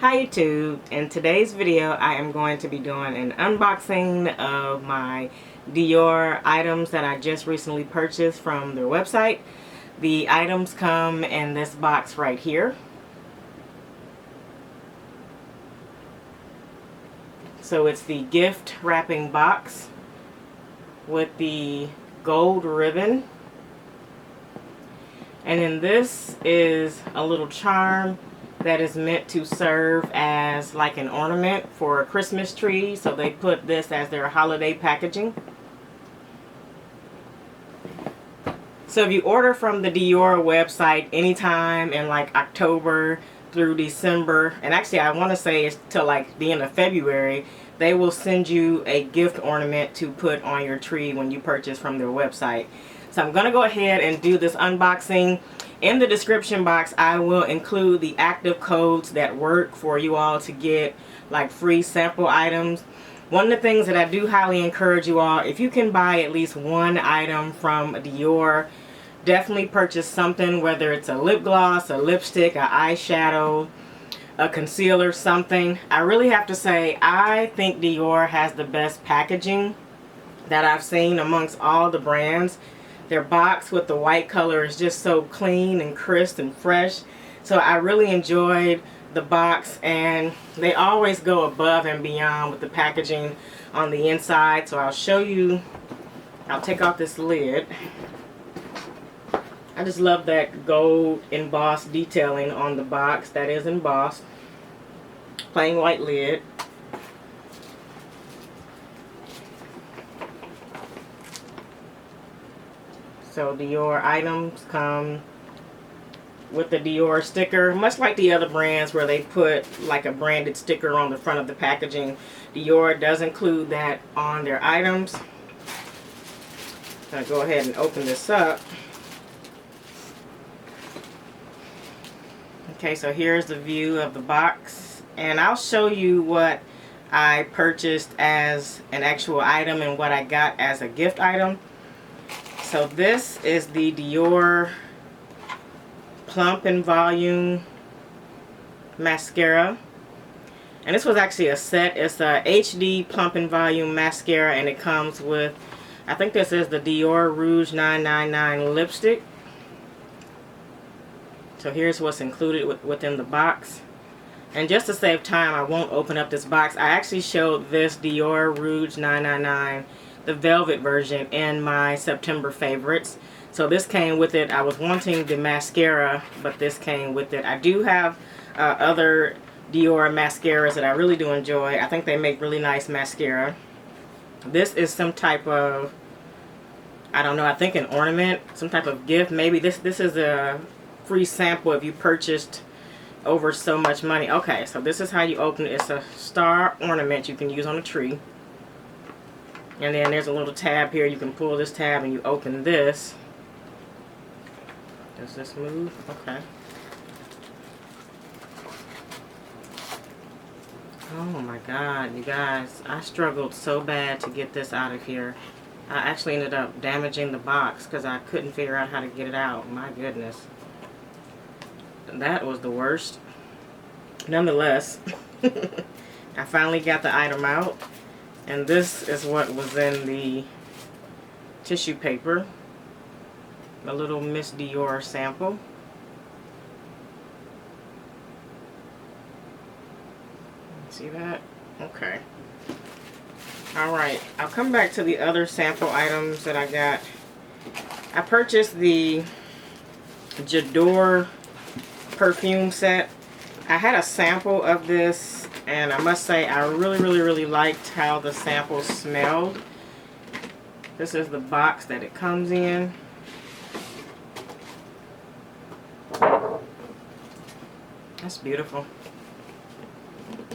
Hi YouTube. In today's video I am going to be doing an unboxing of my Dior items that I just recently purchased from their website. The items come in this box right here. So it's the gift wrapping box with the gold ribbon. And then this is a little charm that is meant to serve as like an ornament for a Christmas tree. So they put this as their holiday packaging. So if you order from the Dior website anytime in like October through December, and actually I want to say it's till like the end of February, they will send you a gift ornament to put on your tree when you purchase from their website. So I'm going to go ahead and do this unboxing. In the description box, I will include the active codes that work for you all to get like free sample items. One of the things that I do highly encourage you all, if you can buy at least one item from Dior, definitely purchase something, whether it's a lip gloss, a lipstick, an eyeshadow, a concealer, something. I really have to say, I think Dior has the best packaging that I've seen amongst all the brands. Their box with the white color is just so clean and crisp and fresh. So I really enjoyed the box, and they always go above and beyond with the packaging on the inside. So I'll show you. I'll take off this lid. I just love that gold embossed detailing on the box. That is embossed. Plain white lid. So Dior items come with the Dior sticker, much like the other brands where they put like a branded sticker on the front of the packaging. Dior does include that on their items. I'm going to go ahead and open this up. Okay, so here's the view of the box, and I'll show you what I purchased as an actual item and what I got as a gift item. So this is the Dior Plump and Volume Mascara. And this was actually a set. It's a HD Plump and Volume Mascara, and it comes with, I think this is the Dior Rouge 999 lipstick. So here's what's included within the box. And just to save time, I won't open up this box. I actually showed this Dior Rouge 999, the velvet version, in my September favorites. So this came with it. I was wanting the mascara, but this came with it. I do have other Dior mascaras that I really do enjoy. I think they make really nice mascara. This is some type of, I don't know, I think an ornament, some type of gift. Maybe this is a free sample if you purchased over so much money. Okay, so this is how you open it. It's a star ornament you can use on a tree. And then there's a little tab here. You can pull this tab and you open this. Does this move? Okay. Oh my God, you guys. I struggled so bad to get this out of here. I actually ended up damaging the box because I couldn't figure out how to get it out. My goodness. That was the worst. Nonetheless, I finally got the item out. And this is what was in the tissue paper. A little Miss Dior sample. See that? Okay. Alright, I'll come back to the other sample items that I got. I purchased the Jador Perfume Set. I had a sample of this, and I must say I really liked how the sample smelled. This is the box that it comes in. That's beautiful.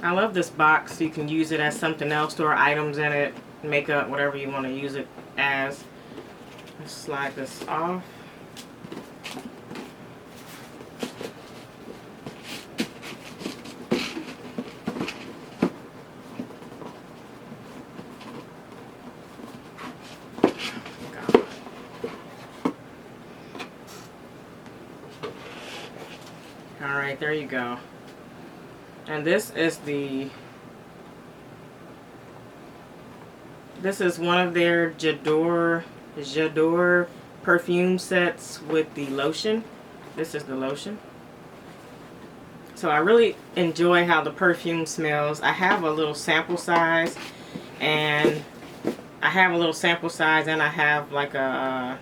I love this box. You can use it as something else, store items in it, makeup, whatever you want to use it as. Let's slide this off. Alright, there you go. And this is one of their Jador Perfume Sets with the lotion. This is the lotion. So I really enjoy how the perfume smells. I have a little sample size, and I have like a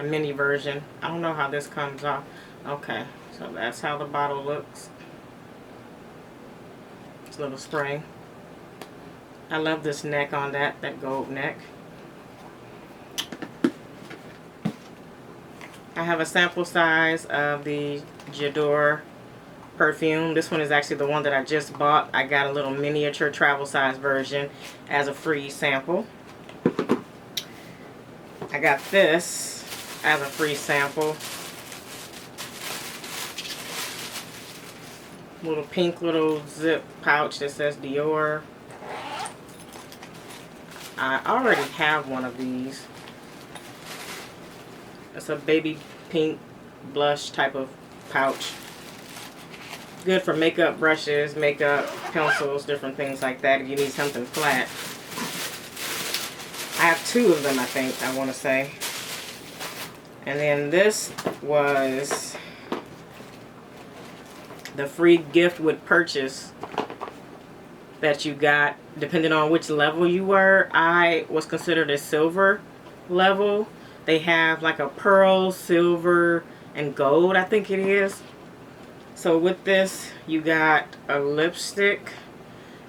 mini version. I don't know how this comes off. Okay, so that's how the bottle looks. It's a little spray. I love this neck on that gold neck. I have a sample size of the Jador perfume. This one is actually the one that I just bought. I got a little miniature travel size version as a free sample. I got this as a free sample. Little pink little zip pouch that says Dior. I already have one of these. It's a baby pink blush type of pouch. Good for makeup brushes, makeup pencils, different things like that if you need something flat. I have two of them, I think, I want to say. And then this was the free gift with purchase that you got, depending on which level you were. I was considered a silver level. They have like a pearl, silver, and gold, I think it is. So with this, you got a lipstick.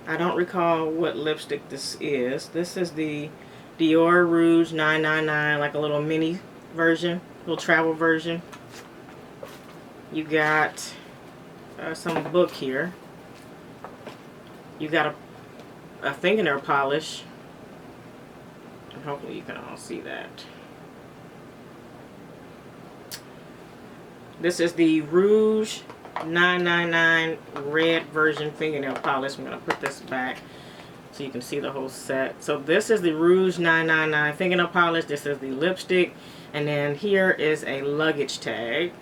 I don't recall what lipstick this is. This is the Dior Rouge 999, like a little mini version, little travel version. You got some book here. You got a fingernail polish. And hopefully you can all see that. This is the Rouge 999 red version fingernail polish. I'm going to put this back so you can see the whole set. So this is the Rouge 999 fingernail polish. This is the lipstick. And then here is a luggage tag.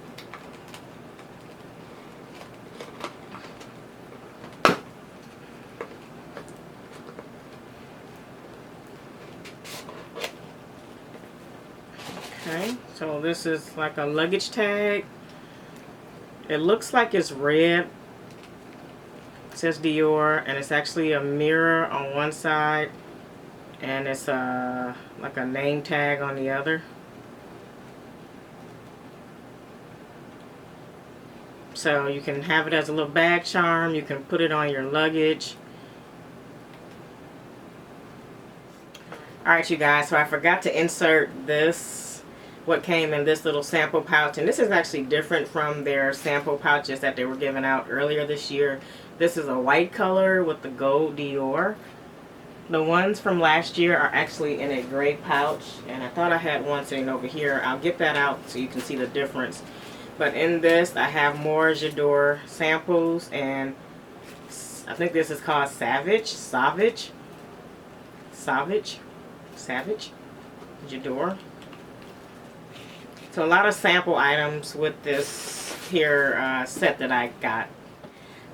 Okay, so this is like a luggage tag. It looks like it's red. It says Dior, and it's actually a mirror on one side, and it's like a name tag on the other. So you can have it as a little bag charm. You can put it on your luggage. Alright, you guys, so I forgot to insert this, what came in this little sample pouch. And this is actually different from their sample pouches that they were giving out earlier this year. This is a white color with the gold Dior. The ones from last year are actually in a gray pouch. And I thought I had one sitting over here. I'll get that out so you can see the difference. But in this, I have more Jador samples. And I think this is called Sauvage. Jador. So a lot of sample items with this here set that I got.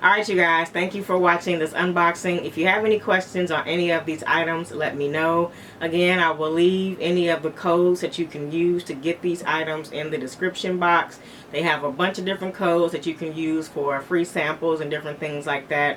Alright, you guys, thank you for watching this unboxing. If you have any questions on any of these items, let me know. Again, I will leave any of the codes that you can use to get these items in the description box. They have a bunch of different codes that you can use for free samples and different things like that.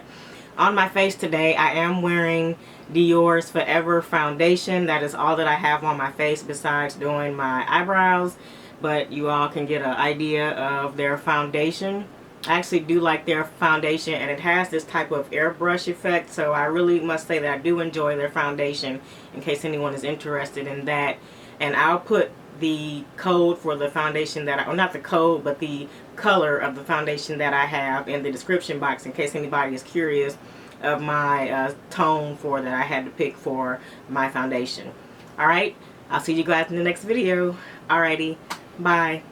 On my face today, I am wearing Dior's Forever foundation. That is all that I have on my face besides doing my eyebrows. But you all can get an idea of their foundation. I actually do like their foundation, and it has this type of airbrush effect. So I really must say that I do enjoy their foundation, in case anyone is interested in that. And I'll put the code for the foundation that or not the code, but the color of the foundation that I have in the description box, in case anybody is curious of my tone for that I had to pick for my foundation. Alright, I'll see you guys in the next video. Alrighty, bye.